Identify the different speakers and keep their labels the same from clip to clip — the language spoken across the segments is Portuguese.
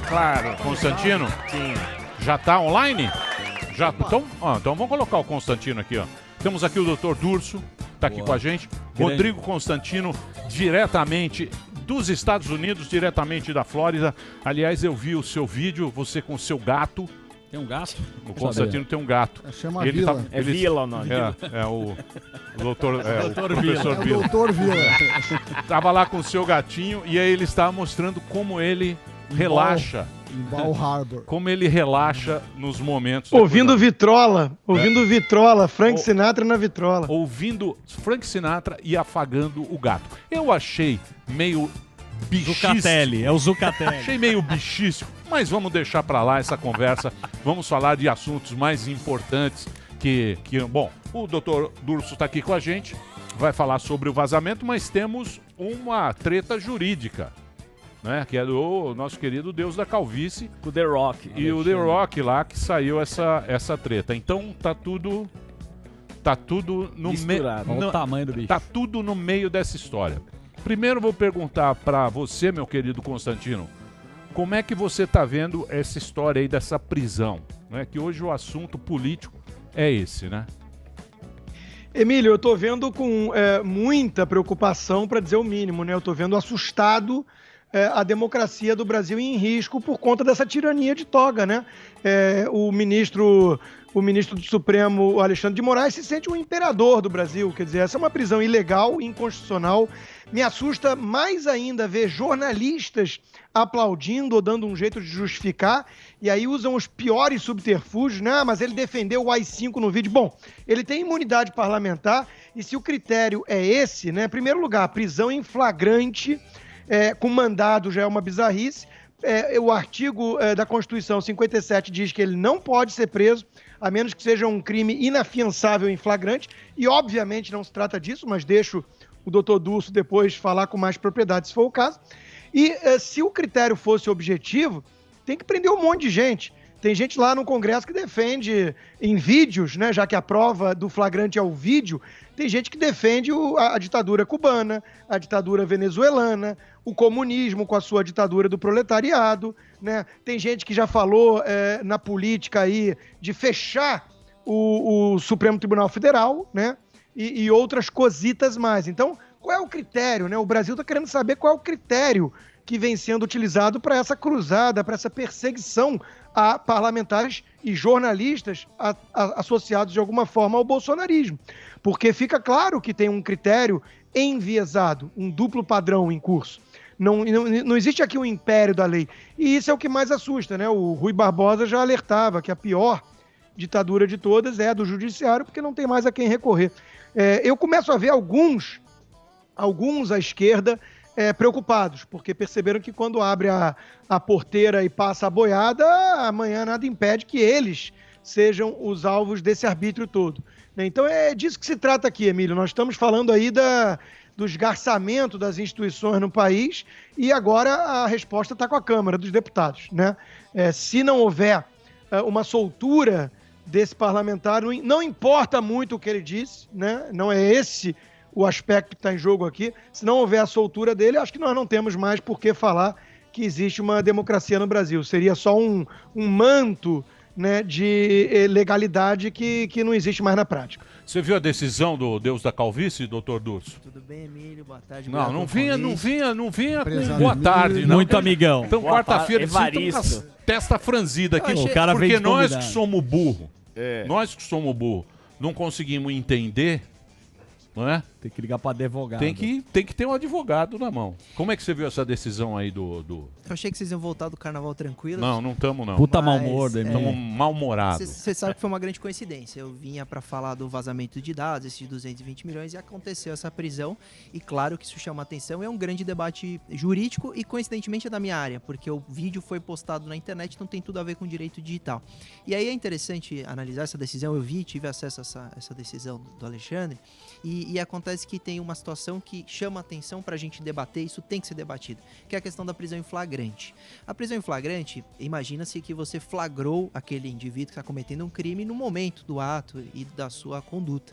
Speaker 1: Claro.
Speaker 2: Constantino?
Speaker 1: Sim.
Speaker 2: Já tá online? Já. Então vamos colocar o Constantino aqui, ó. Temos aqui o Dr. Durso, tá aqui com a gente.
Speaker 3: Grande.
Speaker 2: Rodrigo Constantino, diretamente dos Estados Unidos, diretamente da Flórida. Aliás, eu vi o seu vídeo, você com o seu gato.
Speaker 3: Tem um gato?
Speaker 2: O Constantino tem um gato.
Speaker 4: Chama Vila.
Speaker 1: É Vila o nome.
Speaker 2: É o doutor, o
Speaker 3: Doutor
Speaker 2: professor
Speaker 4: É o
Speaker 2: Vila.
Speaker 4: doutor Vila.
Speaker 2: Tava lá com o seu gatinho e aí ele estava mostrando como ele relaxa.
Speaker 4: Em Bal Harbor.
Speaker 2: Como ele relaxa nos momentos.
Speaker 5: Ouvindo Vitrola. Ouvindo Vitrola. Frank Sinatra na Vitrola.
Speaker 2: Ouvindo Frank Sinatra e afagando o gato. Eu achei meio bichíssimo.
Speaker 3: Zucatelli, é o Zucatelli.
Speaker 2: Achei meio bichíssimo, mas vamos deixar pra lá essa conversa. Vamos falar de assuntos mais importantes bom, o doutor Durso tá aqui com a gente, vai falar sobre o vazamento, mas temos uma treta jurídica, né? Que é do nosso querido Deus da Calvície.
Speaker 1: O The Rock.
Speaker 2: E o The Rock lá que saiu essa treta. Então tá tudo no meio.
Speaker 3: Olha o tamanho do bicho.
Speaker 2: Tá tudo no meio dessa história. Primeiro vou perguntar pra você, meu querido Constantino, como é que você tá vendo essa história aí dessa prisão, né? Que hoje o assunto político é esse, né?
Speaker 5: Emílio, eu tô vendo com muita preocupação, para dizer o mínimo, né? Eu tô vendo assustado a democracia do Brasil em risco por conta dessa tirania de toga, né? O ministro do Supremo, o Alexandre de Moraes, se sente um imperador do Brasil. Quer dizer, essa é uma prisão ilegal, inconstitucional. Me assusta mais ainda ver jornalistas aplaudindo ou dando um jeito de justificar, e aí usam os piores subterfúgios, né? Mas ele defendeu o AI-5 no vídeo. Bom, ele tem imunidade parlamentar, e se o critério é esse, né? Em primeiro lugar, prisão em flagrante, com mandado já é uma bizarrice. O artigo da Constituição 57 diz que ele não pode ser preso, a menos que seja um crime inafiançável em flagrante, e obviamente não se trata disso, mas deixo o doutor Durso depois falar com mais propriedade, se for o caso. E se o critério fosse objetivo, tem que prender um monte de gente. Tem gente lá no Congresso que defende em vídeos, né, já que a prova do flagrante é o vídeo, tem gente que defende a ditadura cubana, a ditadura venezuelana, o comunismo com a sua ditadura do proletariado, né? Tem gente que já falou na política aí de fechar o Supremo Tribunal Federal, né? E outras cositas mais. Então, qual é o critério, né? O Brasil está querendo saber qual é o critério que vem sendo utilizado para essa cruzada, para essa perseguição a parlamentares e jornalistas associados de alguma forma ao bolsonarismo. Porque fica claro que tem um critério enviesado, um duplo padrão em curso. Não existe aqui um império da lei. E isso é o que mais assusta, né? O Rui Barbosa já alertava que a pior ditadura de todas é a do judiciário, porque não tem mais a quem recorrer. Eu começo a ver alguns à esquerda preocupados, porque perceberam que quando abre a porteira e passa a boiada, amanhã nada impede que eles sejam os alvos desse arbítrio todo. Então é disso que se trata aqui, Emílio. Nós estamos falando aí do esgarçamento das instituições no país e agora a resposta está com a Câmara dos Deputados, né? Se não houver uma soltura desse parlamentar, não importa muito o que ele disse, né? Não é esse o aspecto que está em jogo aqui. Se não houver a soltura dele, acho que nós não temos mais por que falar que existe uma democracia no Brasil. Seria só um manto, né, de legalidade que não existe mais na prática.
Speaker 2: Você viu a decisão do Deus da Calvície, doutor Durso?
Speaker 6: Tudo bem, Emílio? Boa tarde.
Speaker 2: Não vinha com
Speaker 3: boa tarde, não. Muito amigão.
Speaker 2: Então, quarta-feira,
Speaker 1: Evaristo.
Speaker 2: testa franzida aqui.
Speaker 3: O cara
Speaker 2: porque
Speaker 3: vem de
Speaker 2: nós que
Speaker 3: convidado.
Speaker 2: somos burro, não conseguimos entender, não é?
Speaker 3: Tem que ligar para advogado.
Speaker 2: Tem que ter um advogado na mão. Como é que você viu essa decisão aí do...
Speaker 6: Eu achei que vocês iam voltar do carnaval tranquilo.
Speaker 2: Não estamos não.
Speaker 3: Puta mau humor,
Speaker 2: Estamos mal-humorados.
Speaker 6: Você sabe que foi uma grande coincidência. Eu vinha para falar do vazamento de dados, esses 220 milhões, e aconteceu essa prisão. E claro que isso chama atenção. É um grande debate jurídico e, coincidentemente, é da minha área, porque o vídeo foi postado na internet, então tem tudo a ver com direito digital. E aí é interessante analisar essa decisão. Eu tive acesso a essa decisão do Alexandre, e acontece acontece que tem uma situação que chama atenção pra gente debater, isso tem que ser debatido, que é a questão da prisão em flagrante. A prisão em flagrante, imagina-se que você flagrou aquele indivíduo que está cometendo um crime no momento do ato e da sua conduta.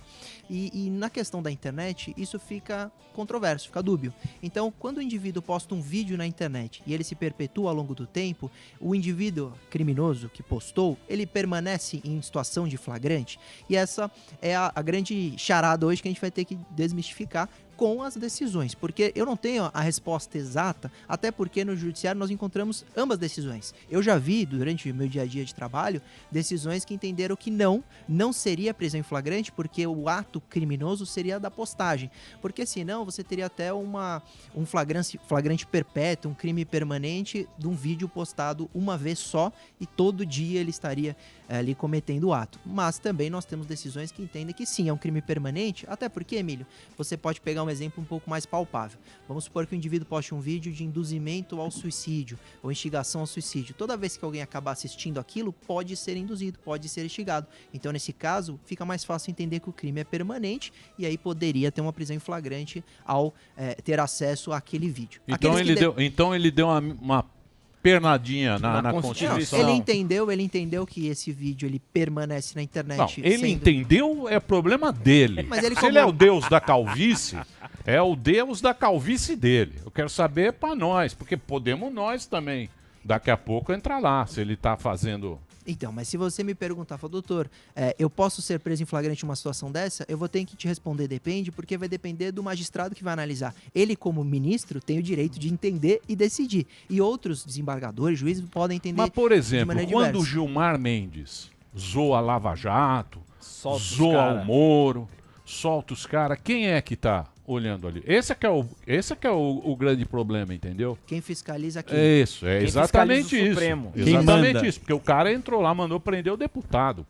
Speaker 6: E na questão da internet, isso fica controverso, fica dúbio. Então, quando o indivíduo posta um vídeo na internet e ele se perpetua ao longo do tempo, o indivíduo criminoso que postou, ele permanece em situação de flagrante. E essa é a grande charada hoje que a gente vai ter que desmistificar com as decisões, porque eu não tenho a resposta exata, até porque no judiciário nós encontramos ambas decisões. Eu já vi, durante o meu dia a dia de trabalho, decisões que entenderam que não seria prisão em flagrante, porque o ato criminoso seria da postagem, porque senão você teria até um flagrante perpétuo, um crime permanente de um vídeo postado uma vez só e todo dia ele estaria ali cometendo o ato. Mas também nós temos decisões que entendem que sim, é um crime permanente, até porque, Emílio, você pode pegar um exemplo um pouco mais palpável. Vamos supor que o indivíduo poste um vídeo de induzimento ao suicídio ou instigação ao suicídio. Toda vez que alguém acabar assistindo aquilo, pode ser induzido, pode ser instigado. Então, nesse caso, fica mais fácil entender que o crime é permanente e aí poderia ter uma prisão em flagrante ao ter acesso àquele vídeo.
Speaker 2: Então ele deu uma pernadinha na Constituição.
Speaker 6: Ele entendeu que esse vídeo ele permanece na internet.
Speaker 2: Não, ele entendeu, é problema dele.
Speaker 6: Mas ele
Speaker 2: Se ele é o deus da calvície, é o deus da calvície dele. Eu quero saber para nós, porque podemos nós também, daqui a pouco, entrar lá, se ele tá fazendo...
Speaker 6: Então, mas se você me perguntar, fala, doutor, eu posso ser preso em flagrante em uma situação dessa? Eu vou ter que te responder, depende, porque vai depender do magistrado que vai analisar. Ele, como ministro, tem o direito de entender e decidir. E outros desembargadores, juízes, podem entender.
Speaker 2: Mas, por exemplo, quando
Speaker 6: diversa.
Speaker 2: o Gilmar Mendes zoa a Lava Jato, zoa o Moro, solta os caras, quem é que tá olhando ali? Esse é que é o grande problema, entendeu?
Speaker 6: Quem fiscaliza aqui.
Speaker 2: Isso, é exatamente isso.
Speaker 1: Supremo.
Speaker 2: Exatamente isso, porque o cara entrou lá, mandou prender o deputado.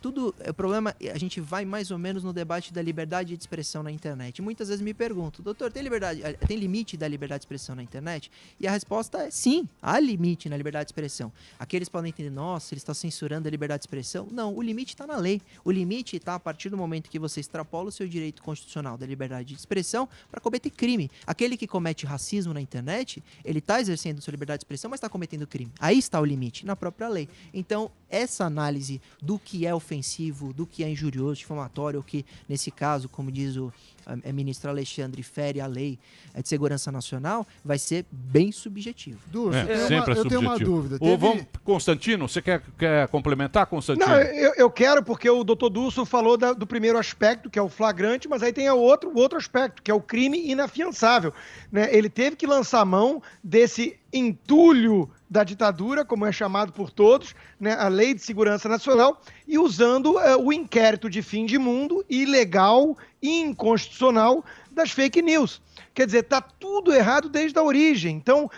Speaker 6: O problema, a gente vai mais ou menos no debate da liberdade de expressão na internet. Muitas vezes me perguntam, doutor, tem limite da liberdade de expressão na internet? E a resposta é sim, há limite na liberdade de expressão. Aqueles podem entender, nossa, ele está censurando a liberdade de expressão. Não, o limite está na lei. O limite está a partir do momento que você extrapola o seu direito constitucional da liberdade de expressão para cometer crime. Aquele que comete racismo na internet, ele está exercendo sua liberdade de expressão, mas está cometendo crime. Aí está o limite, na própria lei. Então, essa análise do que é ofensivo, do que é injurioso, difamatório, ou que, nesse caso, como diz o ministro Alexandre, fere a lei de segurança nacional, vai ser bem subjetivo.
Speaker 4: Durso,
Speaker 2: eu tenho
Speaker 4: uma dúvida.
Speaker 2: Constantino, você quer complementar, Constantino?
Speaker 5: Não, eu quero, porque o doutor Durso falou do primeiro aspecto, que é o flagrante, mas aí tem o outro aspecto, que é o crime inafiançável. Né? Ele teve que lançar mão desse entulho da ditadura, como é chamado por todos, né, a Lei de Segurança Nacional, e usando o inquérito de fim de mundo ilegal e inconstitucional das fake news. Quer dizer, está tudo errado desde a origem. Então,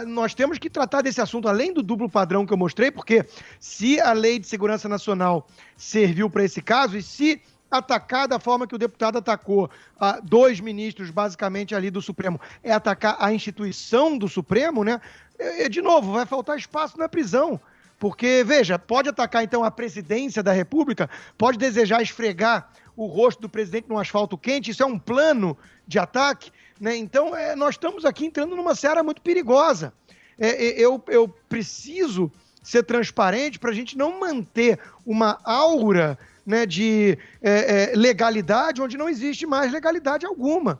Speaker 5: nós temos que tratar desse assunto, além do duplo padrão que eu mostrei, porque se a Lei de Segurança Nacional serviu para esse caso, e se atacar da forma que o deputado atacou dois ministros, basicamente, ali do Supremo, é atacar a instituição do Supremo, né? De novo, vai faltar espaço na prisão. Porque, veja, pode atacar, então, a presidência da República, pode desejar esfregar o rosto do presidente num asfalto quente, isso é um plano de ataque, né? Então, nós estamos aqui entrando numa seara muito perigosa. Eu preciso ser transparente para a gente não manter uma aura, né, de legalidade onde não existe mais legalidade alguma.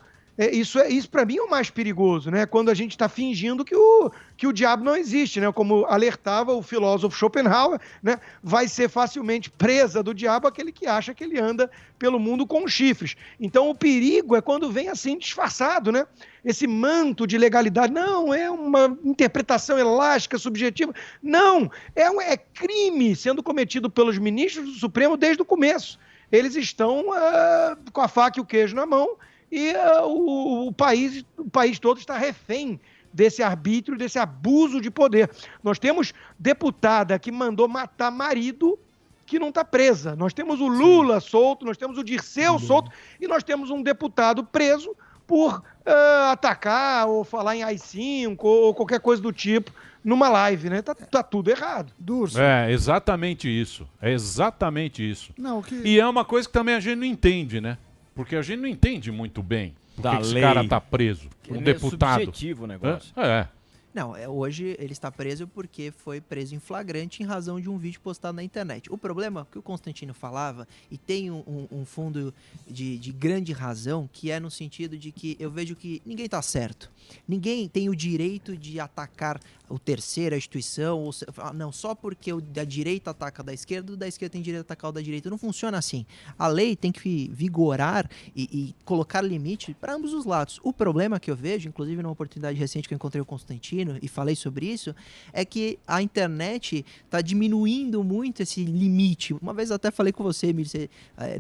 Speaker 5: Isso para mim é o mais perigoso, né? Quando a gente está fingindo que o diabo não existe, né? Como alertava o filósofo Schopenhauer, né? Vai ser facilmente presa do diabo aquele que acha que ele anda pelo mundo com chifres. Então o perigo é quando vem assim disfarçado, né? Esse manto de legalidade. Não, é uma interpretação elástica, subjetiva. Não, é crime sendo cometido pelos ministros do Supremo desde o começo. Eles estão com a faca e o queijo na mão, e o país todo está refém desse arbítrio, desse abuso de poder. Nós temos deputada que mandou matar marido que não está presa. Nós temos o Lula solto, nós temos o Dirceu solto, e nós temos um deputado preso por atacar ou falar em AI-5 ou qualquer coisa do tipo numa live, né? Tá tudo errado.
Speaker 4: Durso.
Speaker 2: É exatamente isso. É exatamente isso.
Speaker 4: Não,
Speaker 2: E é uma coisa que também a gente não entende, né? Porque a gente não entende muito bem por
Speaker 3: Da
Speaker 2: que esse
Speaker 3: lei.
Speaker 2: cara tá preso. Um
Speaker 1: meio
Speaker 2: deputado.
Speaker 1: subjetivo o negócio.
Speaker 2: É.
Speaker 6: Não, hoje ele está preso porque foi preso em flagrante em razão de um vídeo postado na internet. O problema que o Constantino falava, e tem um fundo de grande razão, que é no sentido de que eu vejo que ninguém está certo. Ninguém tem o direito de atacar o terceiro, a instituição, não, só porque o da direita ataca o da esquerda tem direito a atacar o da direita. Não funciona assim. A lei tem que vigorar e colocar limite para ambos os lados. O problema que eu vejo, inclusive numa oportunidade recente que eu encontrei o Constantino e falei sobre isso, é que a internet está diminuindo muito esse limite. Uma vez eu até falei com você, Emílio, você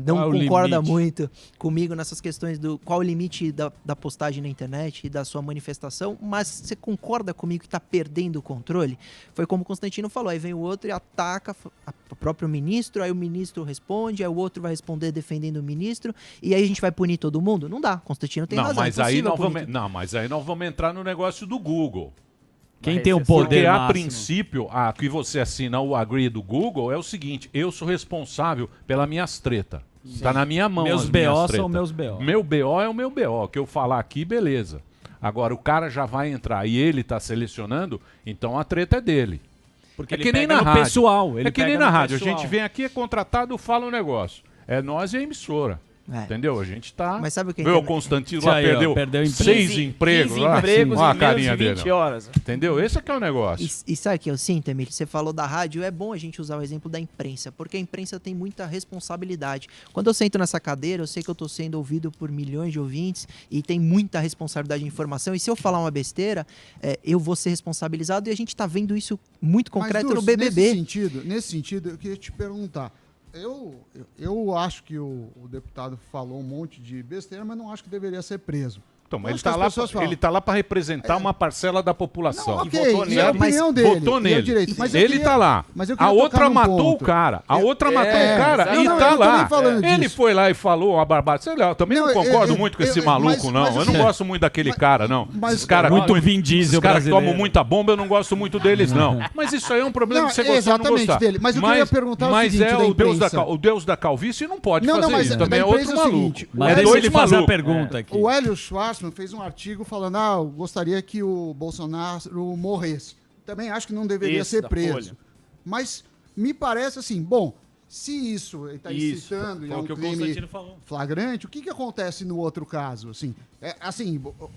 Speaker 6: não concorda muito comigo nessas questões do qual o limite da postagem na internet e da sua manifestação, mas você concorda comigo que está perdendo o controle? Foi como o Constantino falou, aí vem o outro e ataca o próprio ministro, aí o ministro responde, aí o outro vai responder defendendo o ministro, e aí a gente vai punir todo mundo? Não dá, Constantino tem razão.
Speaker 2: Mas aí nós vamos entrar no negócio do Google.
Speaker 3: Quem tem o poder
Speaker 2: Porque a
Speaker 3: máximo?
Speaker 2: princípio, que você assina o agree do Google é o seguinte, eu sou responsável pelas minhas tretas. Tá na minha mão
Speaker 3: Meus
Speaker 2: as minhas
Speaker 3: BO
Speaker 2: tretas.
Speaker 3: são meus BO.
Speaker 2: Meu BO é o meu BO. O que eu falar aqui, beleza. Agora, o cara já vai entrar e ele tá selecionando, então a treta é dele.
Speaker 3: Porque
Speaker 2: É
Speaker 3: ele
Speaker 2: que nem
Speaker 3: pega
Speaker 2: na
Speaker 3: no
Speaker 2: rádio.
Speaker 3: pessoal. Ele
Speaker 2: É que nem
Speaker 3: pega
Speaker 2: na
Speaker 3: no
Speaker 2: rádio. A
Speaker 3: pessoal.
Speaker 2: gente vem aqui, é contratado, fala um negócio. É nós e a emissora. Entendeu? A gente tá...
Speaker 6: Mas sabe o que
Speaker 2: Vê
Speaker 6: é
Speaker 2: o Constantino lá,
Speaker 3: Aí, ó,
Speaker 2: perdeu
Speaker 3: emprego.
Speaker 2: 6 empregos
Speaker 1: 15
Speaker 2: lá.
Speaker 1: empregos
Speaker 2: Olha a
Speaker 1: em
Speaker 2: carinha
Speaker 1: menos de
Speaker 2: dele.
Speaker 1: 20
Speaker 2: ó.
Speaker 1: horas.
Speaker 2: Entendeu? Esse é que é o negócio.
Speaker 6: E sabe o que eu sinto, Emílio? Você falou da rádio, é bom a gente usar o exemplo da imprensa, porque a imprensa tem muita responsabilidade. Quando eu sento nessa cadeira, eu sei que eu estou sendo ouvido por milhões de ouvintes e tem muita responsabilidade de informação, e se eu falar uma besteira, eu vou ser responsabilizado, e a gente está vendo isso muito concreto no BBB.
Speaker 4: Nesse sentido, eu queria te perguntar. Eu acho que o deputado falou um monte de besteira, mas não acho que deveria ser preso.
Speaker 2: Então, mas
Speaker 4: Acho que as pessoas falam.
Speaker 2: ele tá lá para representar uma parcela da população.
Speaker 4: Não, ok,
Speaker 2: votou
Speaker 4: e
Speaker 2: nele,
Speaker 4: a opinião dele,
Speaker 2: votou
Speaker 4: e é o
Speaker 2: nele.
Speaker 4: direito. Mas eu
Speaker 2: Ele
Speaker 4: queria-
Speaker 2: tá lá.
Speaker 4: mas eu
Speaker 2: A
Speaker 4: queria
Speaker 2: outra
Speaker 4: tocar num
Speaker 2: matou
Speaker 4: ponto.
Speaker 2: o cara. A outra matou o cara
Speaker 4: exato.
Speaker 2: e
Speaker 4: Não,
Speaker 2: tá
Speaker 4: eu não tô
Speaker 2: lá.
Speaker 4: nem falando
Speaker 2: Ele
Speaker 4: disso.
Speaker 2: foi lá e falou uma barbada. Sei lá, eu também não concordo muito com esse maluco, não.
Speaker 4: mas
Speaker 2: Eu não
Speaker 4: assim,
Speaker 2: gosto muito daquele cara, não.
Speaker 4: mas-
Speaker 2: Esses caras
Speaker 3: Muito Vin Diesel
Speaker 2: esses caras que
Speaker 3: brasileiro.
Speaker 2: tomam muita bomba, eu não gosto muito deles, não. Mas isso aí é um problema
Speaker 4: Não,
Speaker 2: de você gostar ou não
Speaker 4: exatamente
Speaker 2: gostar.
Speaker 4: dele. Mas eu queria perguntar o
Speaker 2: mas
Speaker 4: seguinte,
Speaker 2: é
Speaker 4: da
Speaker 2: o
Speaker 4: imprensa.
Speaker 2: Deus da calvície não pode
Speaker 4: Não,
Speaker 2: fazer
Speaker 4: mas
Speaker 2: isso.
Speaker 4: da
Speaker 2: Também é
Speaker 4: imprensa
Speaker 2: outro
Speaker 4: é o
Speaker 2: maluco.
Speaker 4: seguinte,
Speaker 3: Mas
Speaker 2: É
Speaker 3: deixa
Speaker 2: dois
Speaker 3: ele fazer a
Speaker 2: malucos.
Speaker 3: pergunta aqui.
Speaker 4: O Hélio Schwartzman fez um artigo falando, eu gostaria que o Bolsonaro morresse. Também acho que não deveria
Speaker 1: Isso,
Speaker 4: ser
Speaker 1: da
Speaker 4: preso.
Speaker 1: Folha.
Speaker 4: Mas me parece assim, bom, se isso ele está
Speaker 1: Isso,
Speaker 4: incitando e é
Speaker 3: foi o
Speaker 4: um
Speaker 3: que o
Speaker 4: crime
Speaker 3: Constantino falou.
Speaker 4: flagrante, o que acontece no outro caso? Assim,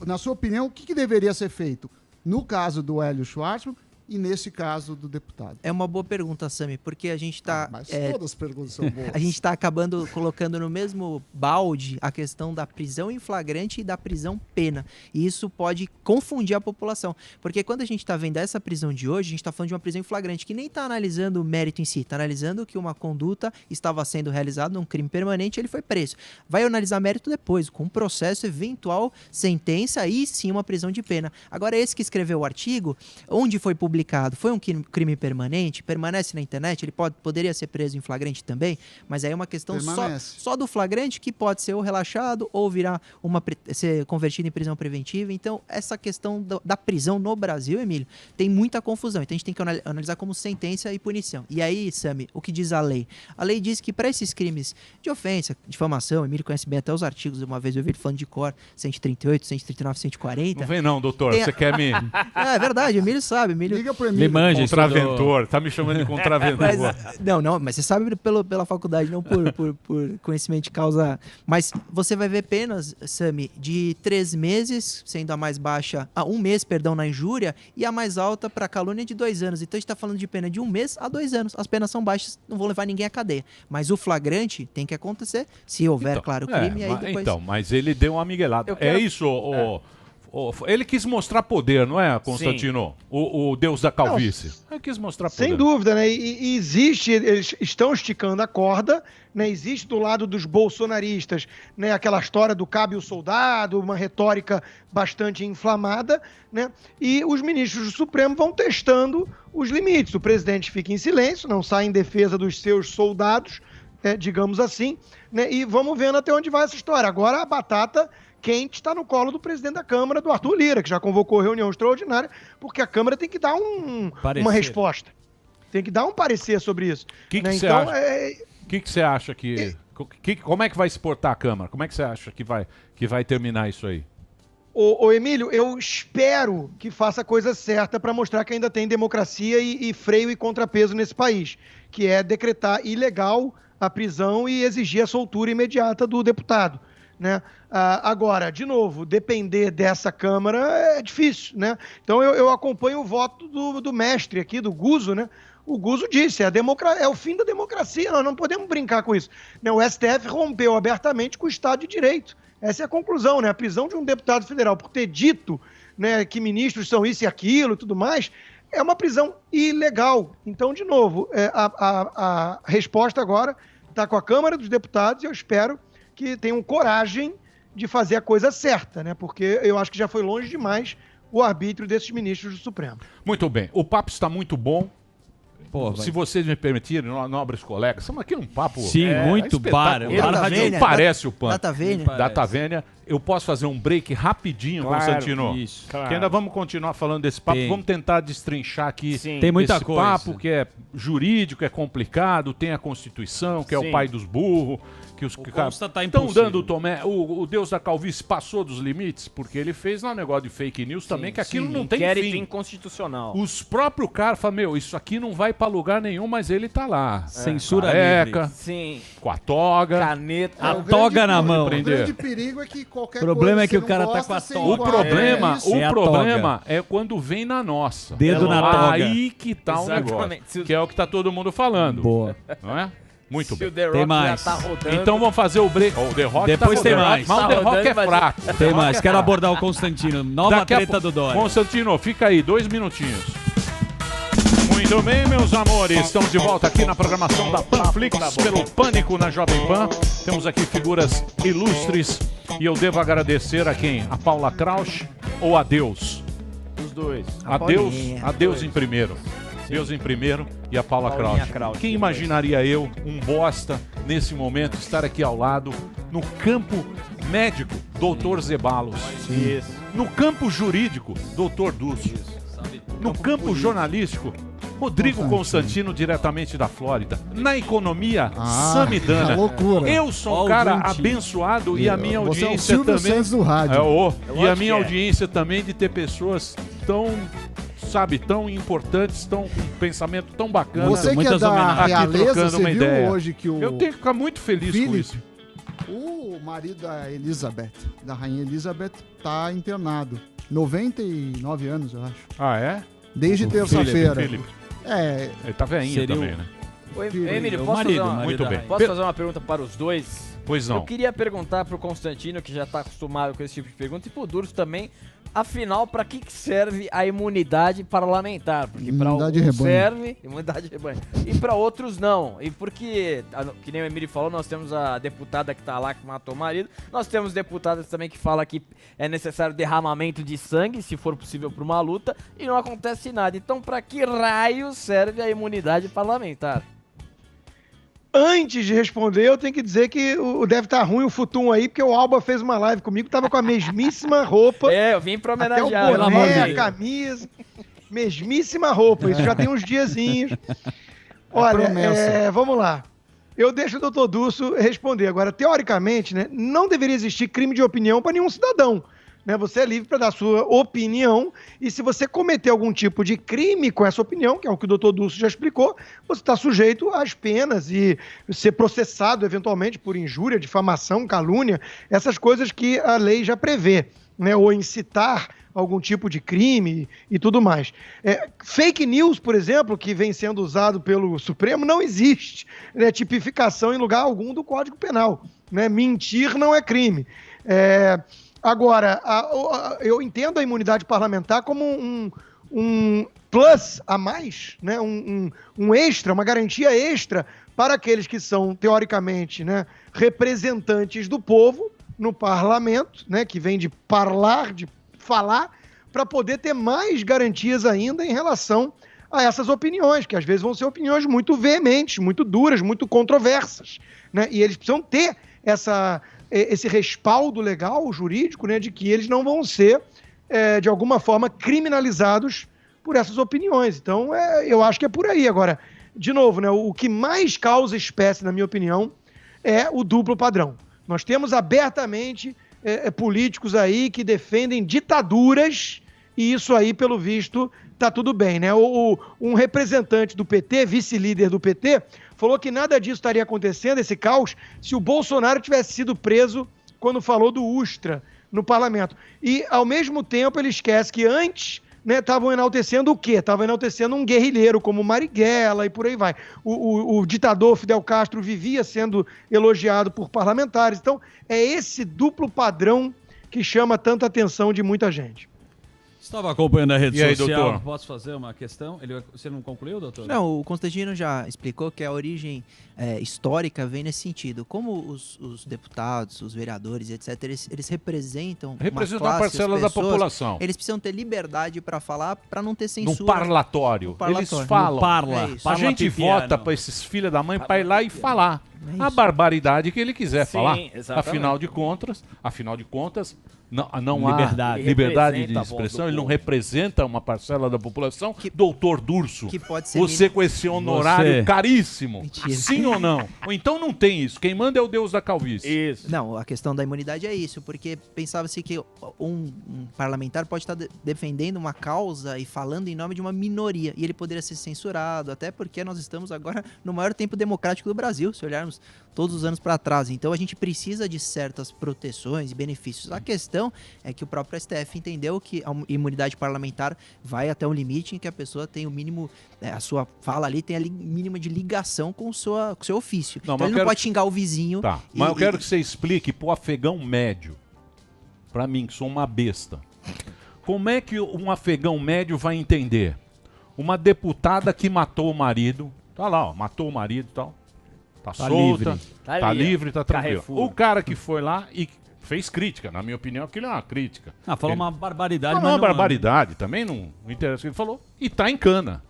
Speaker 4: na sua opinião, o que deveria ser feito no caso do Hélio Schwartzman e nesse caso do deputado?
Speaker 6: É uma boa pergunta, Sami, porque a gente está...
Speaker 4: Mas todas as perguntas são boas.
Speaker 6: A gente está acabando colocando no mesmo balde a questão da prisão em flagrante e da prisão pena. E isso pode confundir a população. Porque quando a gente está vendo essa prisão de hoje, a gente está falando de uma prisão em flagrante, que nem está analisando o mérito em si, está analisando que uma conduta estava sendo realizada num crime permanente e ele foi preso. Vai analisar mérito depois, com um processo, eventual sentença e sim uma prisão de pena. Agora, esse que escreveu o artigo, onde foi publicado, foi um crime permanente, permanece na internet, ele poderia ser preso em flagrante também, mas aí é uma questão só do flagrante, que pode ser ou relaxado ou virar ser convertido em prisão preventiva. Então, essa questão da prisão no Brasil, Emílio, tem muita confusão. Então, a gente tem que analisar como sentença e punição. E aí, Sami, o que diz a lei? A lei diz que para esses crimes de ofensa, difamação, Emílio conhece bem até os artigos, uma vez eu vi ele falando de cor, 138, 139, 140.
Speaker 2: Não vem não, doutor. Você quer me...
Speaker 6: É verdade, o Emílio sabe. Emílio...
Speaker 4: Liga pro Emílio.
Speaker 3: Ele manja isso
Speaker 2: Contraventor. Tá me chamando de contraventor.
Speaker 6: Mas você sabe pela faculdade, não por conhecimento de causa. Mas você vai ver penas, Sami, de 3 meses, sendo a mais baixa, 1 mês, perdão, na injúria, e a mais alta para calúnia de 2 anos. Então a gente está falando de pena de 1 mês a 2 anos. As penas são baixas, não vão levar ninguém à cadeia. Mas o flagrante tem que acontecer, se houver, claro, crime. Aí depois...
Speaker 2: Então, mas ele deu uma miguelada.
Speaker 1: quero-
Speaker 2: É isso, ele quis mostrar poder, não é, Constantino? O Deus da calvície. Ele quis mostrar poder.
Speaker 5: Sem dúvida, né? E existe, eles estão esticando a corda, né? Existe do lado dos bolsonaristas, né, aquela história do cabe o soldado, uma retórica bastante inflamada, né? E os ministros do Supremo vão testando os limites. O presidente fica em silêncio, não sai em defesa dos seus soldados, digamos assim, né? E vamos vendo até onde vai essa história. Agora a batata quente está no colo do presidente da Câmara, do Arthur Lira, que já convocou reunião extraordinária, porque a Câmara tem que dar uma resposta. Tem que dar um parecer sobre isso.
Speaker 2: O que
Speaker 5: né?
Speaker 2: você
Speaker 5: então,
Speaker 2: acha? O que você acha que Como é que vai se portar a Câmara? Como é que você acha que vai terminar isso aí?
Speaker 5: Ô Emílio, eu espero que faça a coisa certa para mostrar que ainda tem democracia e freio e contrapeso nesse país, que é decretar ilegal a prisão e exigir a soltura imediata do deputado, né? Agora, de novo, depender dessa Câmara é difícil, né? Então eu acompanho o voto do mestre aqui, do Guzzo, né? O Guzzo disse, é o fim da democracia, nós não podemos brincar com isso. O STF rompeu abertamente com o Estado de Direito. Essa é a conclusão, né? A prisão de um deputado federal por ter dito, né, que ministros são isso e aquilo e tudo mais, é uma prisão ilegal. Então, de novo, a resposta agora está com a Câmara dos Deputados e eu espero que tenham coragem de fazer a coisa certa, né? Porque eu acho que já foi longe demais o arbítrio desses ministros do Supremo.
Speaker 2: Muito bem. O papo está muito bom.
Speaker 3: Pô,
Speaker 2: se vocês me permitirem, nobres colegas, estamos aqui num papo...
Speaker 3: Sim, muito bar.
Speaker 2: Não parece o PAN.
Speaker 6: Data
Speaker 2: Vênia. Eu posso fazer um break rapidinho, Constantino?
Speaker 3: Isso.
Speaker 2: Que ainda vamos continuar falando desse papo. Vamos tentar destrinchar aqui
Speaker 3: tem muita
Speaker 2: esse
Speaker 3: coisa.
Speaker 2: papo que é jurídico, é complicado, tem a Constituição, que é o pai dos burros. Que os caras estão dando o Deus da calvície passou dos limites, porque ele fez lá um negócio de fake news também, que aquilo não tem fim.
Speaker 1: Inconstitucional.
Speaker 2: Os próprios caras falam, isso aqui não vai pra lugar nenhum, mas ele tá lá.
Speaker 3: Censura
Speaker 2: careca,
Speaker 3: livre.
Speaker 1: Sim.
Speaker 2: Com a toga.
Speaker 1: Caneta.
Speaker 3: A toga na mão.
Speaker 4: O grande perigo é que qualquer
Speaker 3: problema
Speaker 4: coisa
Speaker 3: é que
Speaker 4: você
Speaker 3: o cara
Speaker 4: não
Speaker 3: tá
Speaker 4: gosta,
Speaker 3: com a
Speaker 4: você
Speaker 3: toga.
Speaker 4: iguala.
Speaker 2: O problema é quando vem na nossa.
Speaker 3: Dedo na toga.
Speaker 2: Aí que tá o negócio. Que é o que tá todo mundo falando.
Speaker 3: Boa.
Speaker 2: Não é? Muito bem.
Speaker 1: O The Rock
Speaker 3: Tem mais.
Speaker 1: já tá rodando.
Speaker 2: Então vamos fazer o break. O The Rock
Speaker 3: Depois
Speaker 2: tá
Speaker 3: tem
Speaker 2: rodando.
Speaker 3: mais.
Speaker 2: Mas o The Rock é fraco.
Speaker 3: Tem mais. Quero abordar o Constantino. Nova treta do Dória.
Speaker 2: Constantino, fica aí, 2 minutinhos. Muito bem, meus amores. Estamos de volta aqui na programação da Panflix pelo Pânico na Jovem Pan. Temos aqui figuras ilustres e eu devo agradecer a quem? A Paula Krausch ou a Deus?
Speaker 1: Os dois.
Speaker 2: A Deus em primeiro. Deus em primeiro e a Paula Krausch. Quem imaginaria eu, um bosta, nesse momento, estar aqui ao lado, no campo médico, Dr. Zeballos.
Speaker 1: Isso.
Speaker 2: No campo jurídico, Dr. Durso. No campo jornalístico, Rodrigo Constantino, diretamente da Flórida. Na economia, Samidana.
Speaker 4: Loucura.
Speaker 2: Eu sou um cara abençoado e a minha audiência
Speaker 4: é o
Speaker 2: também.
Speaker 4: Santos do rádio.
Speaker 2: E a minha audiência também de ter pessoas tão importantes, com um pensamento tão bacana.
Speaker 4: Você que é da realeza, você viu
Speaker 2: ideia.
Speaker 4: hoje que o...
Speaker 2: Eu tenho que ficar muito feliz com isso.
Speaker 4: O marido da Elizabeth, da rainha Elizabeth, tá internado. 99 anos, eu acho.
Speaker 2: Ah, é?
Speaker 4: Desde terça-feira.
Speaker 2: Ele tá velhinho também, né?
Speaker 1: Emílio, posso fazer uma pergunta para os dois?
Speaker 2: Pois não.
Speaker 1: Eu queria perguntar pro Constantino, que já tá acostumado com esse tipo de pergunta, e pro Durso também, afinal, para que serve a imunidade parlamentar? Porque para alguns serve imunidade de rebanho e para outros não. E porque, que nem o Emílio falou, nós temos a deputada que tá lá que matou o marido, nós temos deputadas também que falam que é necessário derramamento de sangue, se for possível, para uma luta, e não acontece nada. Então, para que raio serve a imunidade parlamentar?
Speaker 5: Antes de responder, eu tenho que dizer que deve estar ruim o futum aí, porque o Alba fez uma live comigo, tava com a mesmíssima roupa.
Speaker 1: Eu vim pra homenagear.
Speaker 5: Até o boné, a camisa, mesmíssima roupa. Isso já tem uns diazinhos. Olha, vamos lá. Eu deixo o doutor Durso responder. Agora, teoricamente, né, não deveria existir crime de opinião para nenhum cidadão. Né? Você é livre para dar sua opinião e se você cometer algum tipo de crime com essa opinião, que é o que o doutor Durso já explicou, você está sujeito às penas e ser processado eventualmente por injúria, difamação, calúnia, essas coisas que a lei já prevê, né? Ou incitar algum tipo de crime e tudo mais. Fake news, por exemplo, que vem sendo usado pelo Supremo, não existe, né, tipificação em lugar algum do Código Penal. Né? Mentir não é crime. Agora, eu entendo a imunidade parlamentar como um plus a mais, né? um extra, uma garantia extra para aqueles que são, teoricamente, né, representantes do povo no parlamento, né, que vem de parlar, de falar, para poder ter mais garantias ainda em relação a essas opiniões, que às vezes vão ser opiniões muito veementes, muito duras, muito controversas. Né? E eles precisam ter esse respaldo legal, jurídico, né, de que eles não vão ser, de alguma forma, criminalizados por essas opiniões. Então, eu acho que é por aí. Agora, de novo, né, o que mais causa espécie, na minha opinião, é o duplo padrão. Nós temos abertamente políticos aí que defendem ditaduras e isso aí, pelo visto, tá tudo bem, né? Um representante do PT, vice-líder do PT, falou que nada disso estaria acontecendo, esse caos, se o Bolsonaro tivesse sido preso quando falou do Ustra no parlamento. E, ao mesmo tempo, ele esquece que antes estavam enaltecendo o quê? Estavam enaltecendo um guerrilheiro como Marighella e por aí vai. O ditador Fidel Castro vivia sendo elogiado por parlamentares. Então, é esse duplo padrão que chama tanta atenção de muita gente.
Speaker 3: Estava acompanhando a rede social.
Speaker 2: Doutor?
Speaker 3: Posso fazer uma questão? Você não concluiu, doutor?
Speaker 6: Não, o Constantino já explicou que a origem histórica vem nesse sentido. Como os deputados, os vereadores, etc., eles representam
Speaker 2: uma parcela da população.
Speaker 6: Eles precisam ter liberdade para falar, para não ter censura.
Speaker 2: No parlatório. Eles falam.
Speaker 6: É
Speaker 2: a gente vota para esses filhos da mãe para ir lá e falar a barbaridade que ele quiser falar. Afinal de contas, não há liberdade de expressão, ele não representa uma parcela da população. Doutor Durso, você com esse honorário caríssimo, sim ou não? Ou então não tem isso, quem manda é o Deus da calvície.
Speaker 6: Isso. Não, a questão da imunidade é isso, porque pensava-se que um parlamentar pode estar defendendo uma causa e falando em nome de uma minoria, e ele poderia ser censurado, até porque nós estamos agora no maior tempo democrático do Brasil, se olharmos todos os anos para trás. Então a gente precisa de certas proteções e benefícios. A questão é que o próprio STF entendeu que a imunidade parlamentar vai até um limite em que a pessoa tem o mínimo, a sua fala ali tem a mínima de ligação com o seu ofício. Então ele não pode xingar o vizinho.
Speaker 2: Tá, mas eu quero que você explique pro afegão médio, para mim que sou uma besta, como é que um afegão médio vai entender? Uma deputada que matou o marido, tá lá, ó, matou o marido e tal, tá solta, tá livre, tá tranquilo. O cara que foi lá e fez crítica, na minha opinião, aquilo é uma crítica.
Speaker 3: Falou uma barbaridade.
Speaker 2: Falou uma barbaridade, também não interessa o que ele falou. E tá em cana.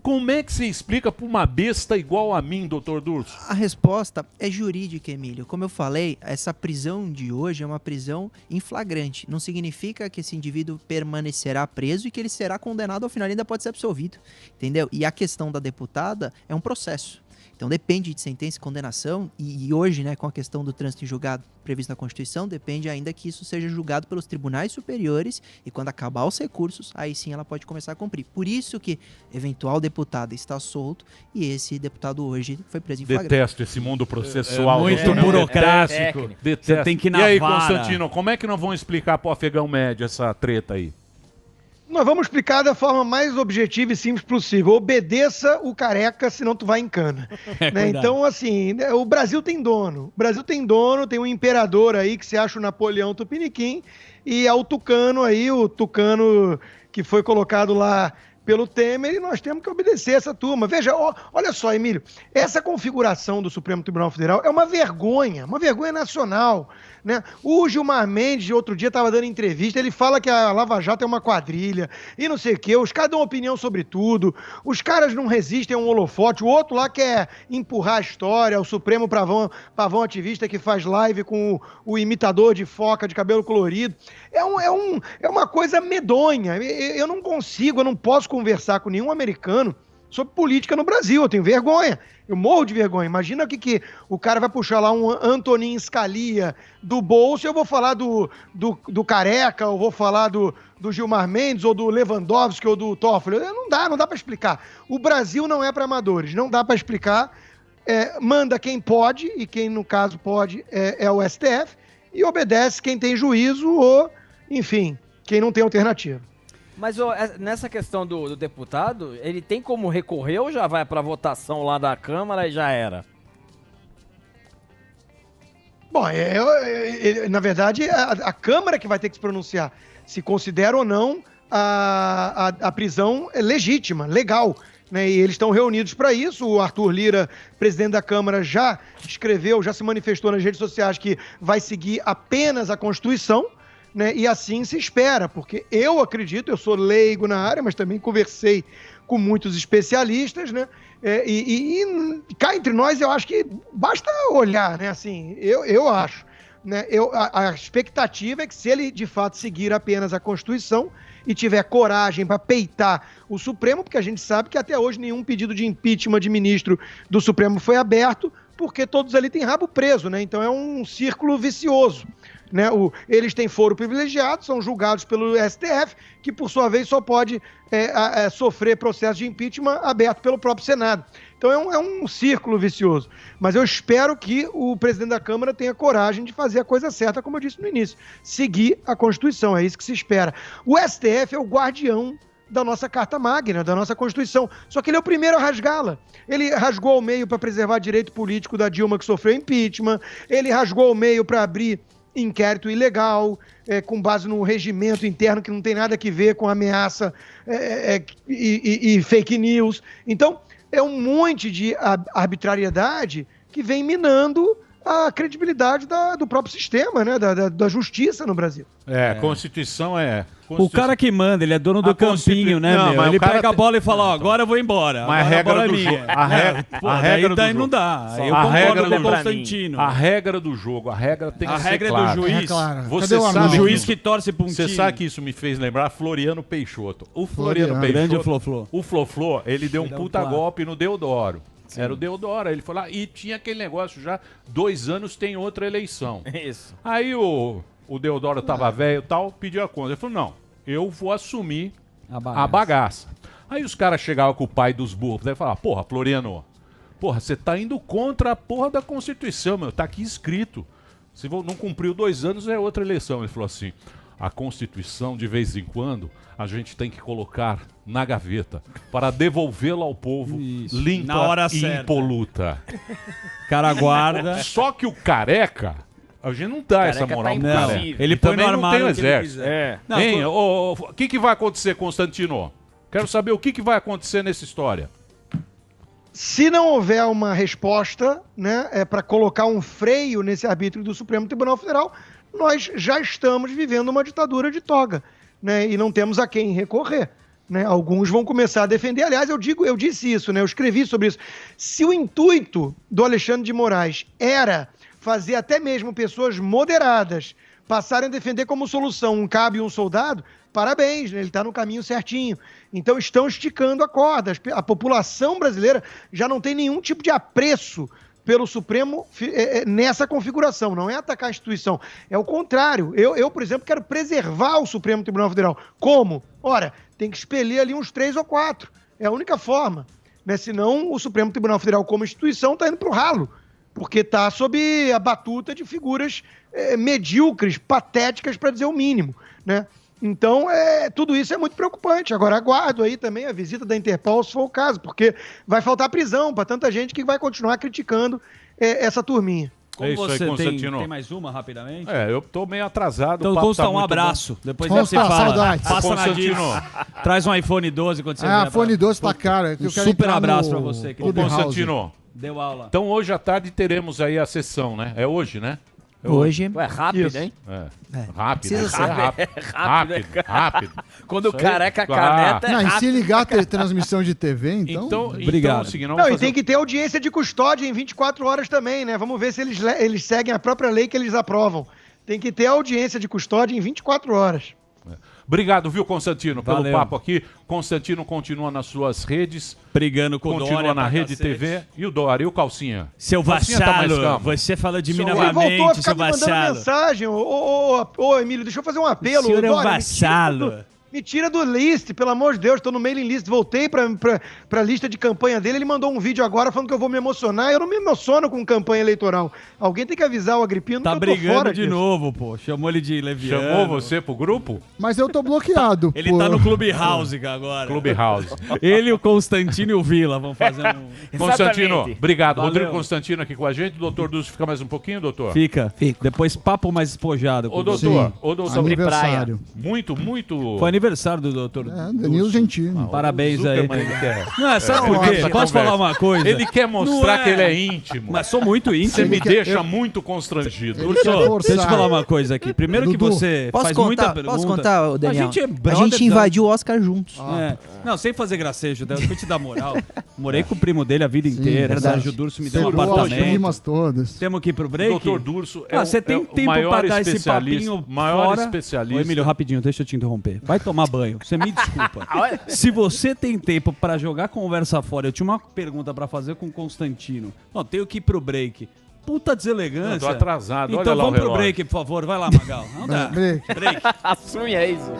Speaker 2: Como é que você explica pra uma besta igual a mim, doutor Durso?
Speaker 6: A resposta é jurídica, Emílio. Como eu falei, essa prisão de hoje é uma prisão em flagrante. Não significa que esse indivíduo permanecerá preso e que ele será condenado ao final, ele ainda pode ser absolvido. Entendeu? E a questão da deputada é um processo. Então depende de sentença e condenação, e hoje, com a questão do trânsito em julgado previsto na Constituição, depende ainda que isso seja julgado pelos tribunais superiores, e quando acabar os recursos, aí sim ela pode começar a cumprir. Por isso que eventual deputado está solto, e esse deputado hoje foi preso em flagrante.
Speaker 2: Detesto esse mundo processual.
Speaker 3: Muito burocrático.
Speaker 2: Detesto.
Speaker 3: Você tem que ir na
Speaker 2: E aí,
Speaker 3: vara.
Speaker 2: Constantino, como é que nós vamos explicar pro afegão médio essa treta aí?
Speaker 5: Nós vamos explicar da forma mais objetiva e simples possível. Obedeça o careca, senão tu vai em cana. Então, assim, o Brasil tem dono. O Brasil tem dono, tem um imperador aí que se acha o Napoleão Tupiniquim, e é o Tucano aí, o Tucano que foi colocado lá pelo Temer, e nós temos que obedecer essa turma. Veja, olha só, Emílio, essa configuração do Supremo Tribunal Federal é uma vergonha nacional, né? O Gilmar Mendes, outro dia, estava dando entrevista, ele fala que a Lava Jato é uma quadrilha, e não sei o quê, os caras dão opinião sobre tudo, os caras não resistem a um holofote, o outro lá quer empurrar a história, o Supremo pavão ativista que faz live com o imitador de foca de cabelo colorido. É uma coisa medonha. Eu não posso conversar com nenhum americano sobre política no Brasil. Eu tenho vergonha. Eu morro de vergonha. Imagina que o cara vai puxar lá um Antonin Scalia do bolso e eu vou falar do Careca, ou vou falar do Gilmar Mendes, ou do Lewandowski, ou do Toffoli. Não dá para explicar. O Brasil não é para amadores. Não dá para explicar. Manda quem pode, e quem no caso pode é o STF, e obedece quem tem juízo ou, enfim, quem não tem alternativa.
Speaker 1: Mas nessa questão do deputado, ele tem como recorrer ou já vai para votação lá da Câmara e já era?
Speaker 5: Bom, na verdade, a Câmara que vai ter que se pronunciar se considera ou não a prisão legítima, legal. Né? E eles estão reunidos para isso. O Arthur Lira, presidente da Câmara, já se manifestou nas redes sociais que vai seguir apenas a Constituição. Né? E assim se espera, porque eu acredito, eu sou leigo na área, mas também conversei com muitos especialistas, né? E cá entre nós, eu acho que basta olhar, né? Assim, eu acho. Né? A expectativa é que, se ele de fato seguir apenas a Constituição e tiver coragem para peitar o Supremo, porque a gente sabe que até hoje nenhum pedido de impeachment de ministro do Supremo foi aberto, porque todos ali têm rabo preso, né? Então é um círculo vicioso. Né? Eles têm foro privilegiado, são julgados pelo STF, que por sua vez só pode sofrer processo de impeachment aberto pelo próprio Senado. Então é um círculo vicioso. Mas eu espero que o presidente da Câmara tenha coragem de fazer a coisa certa, como eu disse no início. Seguir a Constituição, é isso que se espera. O STF é o guardião da nossa Carta Magna, da nossa Constituição. Só que ele é o primeiro a rasgá-la. Ele rasgou ao meio para preservar direito político da Dilma, que sofreu impeachment. Ele rasgou ao meio para abrir inquérito ilegal, com base no regimento interno que não tem nada a ver com ameaça e fake news. Então, é um monte de arbitrariedade que vem minando a credibilidade do próprio sistema, né? Da justiça no Brasil.
Speaker 2: Constituição é...
Speaker 3: O cara que manda, ele é dono do campinho, né,
Speaker 2: não,
Speaker 3: meu? Ele pega a bola e fala, ó, agora eu vou embora.
Speaker 2: Mas a regra do jogo... A regra
Speaker 3: daí não dá. Eu concordo com o Constantino.
Speaker 2: A regra do jogo, a regra tem que ser
Speaker 3: regra
Speaker 2: clara.
Speaker 3: É do juiz.
Speaker 2: Você sabe,
Speaker 3: o juiz que torce pra um time.
Speaker 2: Você sabe que isso me fez lembrar Floriano Peixoto. O Floriano Peixoto...
Speaker 3: Grande Flo-Flo.
Speaker 2: O Flo-Flo, ele deu um puta golpe no Deodoro. Sim. Era o Deodoro, ele foi lá e tinha aquele negócio já, 2 anos tem outra eleição.
Speaker 1: Isso.
Speaker 2: Aí o Deodoro tava velho e tal, pediu a conta. Ele falou, não, eu vou assumir a bagaça. Aí os caras chegavam com o pai dos burros, daí falavam, porra, Floriano, porra, você tá indo contra a porra da Constituição, meu, tá aqui escrito. Se não cumpriu 2 anos, é outra eleição. Ele falou assim, a Constituição, de vez em quando, a gente tem que colocar na gaveta para devolvê-la ao povo limpa e impoluta.
Speaker 3: Cara guarda.
Speaker 2: Só que o careca, a gente não dá essa moral pro careca.
Speaker 3: Ele põe no armário
Speaker 2: não tem o exército. O que vai acontecer, Constantino? Quero saber o que vai acontecer nessa história.
Speaker 5: Se não houver uma resposta, né, para colocar um freio nesse arbítrio do Supremo Tribunal Federal, nós já estamos vivendo uma ditadura de toga, né, e não temos a quem recorrer. Né? Alguns vão começar a defender. Aliás, eu disse isso, né? Eu escrevi sobre isso. Se o intuito do Alexandre de Moraes era fazer até mesmo pessoas moderadas passarem a defender como solução um cabo e um soldado, parabéns, né? Ele está no caminho certinho. Então estão esticando a corda. A população brasileira já não tem nenhum tipo de apreço pelo Supremo nessa configuração. Não é atacar a instituição. É o contrário. Eu, por exemplo, quero preservar o Supremo Tribunal Federal. Como? Ora, tem que expelir ali uns 3 ou 4. É a única forma. Né? Senão, o Supremo Tribunal Federal, como instituição, está indo para o ralo. Porque está sob a batuta de figuras medíocres, patéticas, para dizer o mínimo. Né? Então, tudo isso é muito preocupante. Agora, aguardo aí também a visita da Interpol, se for o caso, porque vai faltar prisão para tanta gente que vai continuar criticando essa turminha.
Speaker 3: Como é isso você aí, Constantino. Tem mais uma, rapidamente?
Speaker 2: Eu tô meio atrasado.
Speaker 3: Então, Consta, um abraço. Bom. Depois você fala.
Speaker 4: Saudades.
Speaker 3: Passa na Diz. Traz um iPhone 12 quando você vier.
Speaker 4: iPhone 12 tá caro.
Speaker 3: Um super abraço pra você.
Speaker 2: Constantino.
Speaker 3: Deu aula.
Speaker 2: Então, hoje à tarde teremos aí a sessão, né? É hoje, né?
Speaker 6: Hoje.
Speaker 1: Ué, rápido, isso. Hein?
Speaker 2: Rápido.
Speaker 1: Rápido. Quando o careca caneta
Speaker 4: é rápido. E se ligar ter transmissão de TV, então...
Speaker 3: Obrigado.
Speaker 5: E tem que ter audiência de custódia em 24 horas também, né? Vamos ver se eles seguem a própria lei que eles aprovam. Tem que ter audiência de custódia em 24 horas.
Speaker 2: Obrigado, viu, Constantino, pelo papo aqui. Constantino continua nas suas redes.
Speaker 3: Brigando com o Dória.
Speaker 2: Continua na Rede TV. E o Dória, e o Calcinha?
Speaker 3: Seu vassalo, você fala de mim novamente, seu vassalo.
Speaker 5: Mensagem. Ô, Emílio, deixa eu fazer um apelo.
Speaker 3: O senhor é um vassalo.
Speaker 5: Me tira do list, pelo amor de Deus, tô no mailing list, voltei pra lista de campanha dele, ele mandou um vídeo agora falando que eu vou me emocionar, eu não me emociono com campanha eleitoral. Alguém tem que avisar o Agripino que eu tô
Speaker 3: brigando
Speaker 5: fora
Speaker 3: de
Speaker 5: disso.
Speaker 3: novo, pô, chamou ele de leviano.
Speaker 2: Chamou você pro grupo?
Speaker 4: Mas eu tô bloqueado.
Speaker 3: Ele tá no Clubhouse agora.
Speaker 2: Clubhouse.
Speaker 3: Ele, o Constantino e o Vila vão fazer um...
Speaker 2: Constantino, obrigado.
Speaker 3: Valeu.
Speaker 2: Rodrigo Constantino aqui com a gente, o doutor Dulce fica mais um pouquinho, doutor?
Speaker 3: Fica. Depois papo mais espojado.
Speaker 2: Ô, doutor,
Speaker 4: sobre aniversário.
Speaker 2: Muito.
Speaker 3: Foi aniversário do doutor.
Speaker 4: Danilo Gentili.
Speaker 3: Parabéns aí. Não, sabe por quê? Posso
Speaker 2: conversa.
Speaker 3: falar uma coisa?
Speaker 2: Ele quer mostrar que ele é íntimo.
Speaker 3: Mas sou muito íntimo.
Speaker 2: Você me deixa muito constrangido.
Speaker 3: Deixa eu te falar uma coisa aqui. Primeiro que você faz muita pergunta.
Speaker 6: Posso contar, Daniel?
Speaker 3: A
Speaker 6: gente invadiu o Oscar juntos.
Speaker 3: Não, sem fazer gracejo. Eu vou te dar moral. Morei com o primo dele a vida inteira. Sérgio Durso me deu um apartamento.
Speaker 4: Todas.
Speaker 3: Temos que ir pro break?
Speaker 2: Doutor Durso
Speaker 3: você tem tempo pra dar esse papinho
Speaker 2: maior
Speaker 3: fora?
Speaker 2: especialista.
Speaker 3: Ô, Emílio, rapidinho, deixa eu te interromper. Vai tomar tomar banho. Você me desculpa. Se você tem tempo pra jogar conversa fora, eu tinha uma pergunta pra fazer com o Constantino. Não, tenho que ir pro break. Puta deselegância.
Speaker 2: Eu tô atrasado,
Speaker 3: então
Speaker 2: olha lá o
Speaker 3: vamos pro
Speaker 2: relógio.
Speaker 3: break, por favor. Vai lá, Magal. Não dá.
Speaker 4: Break.
Speaker 3: Break.
Speaker 1: Assume é isso.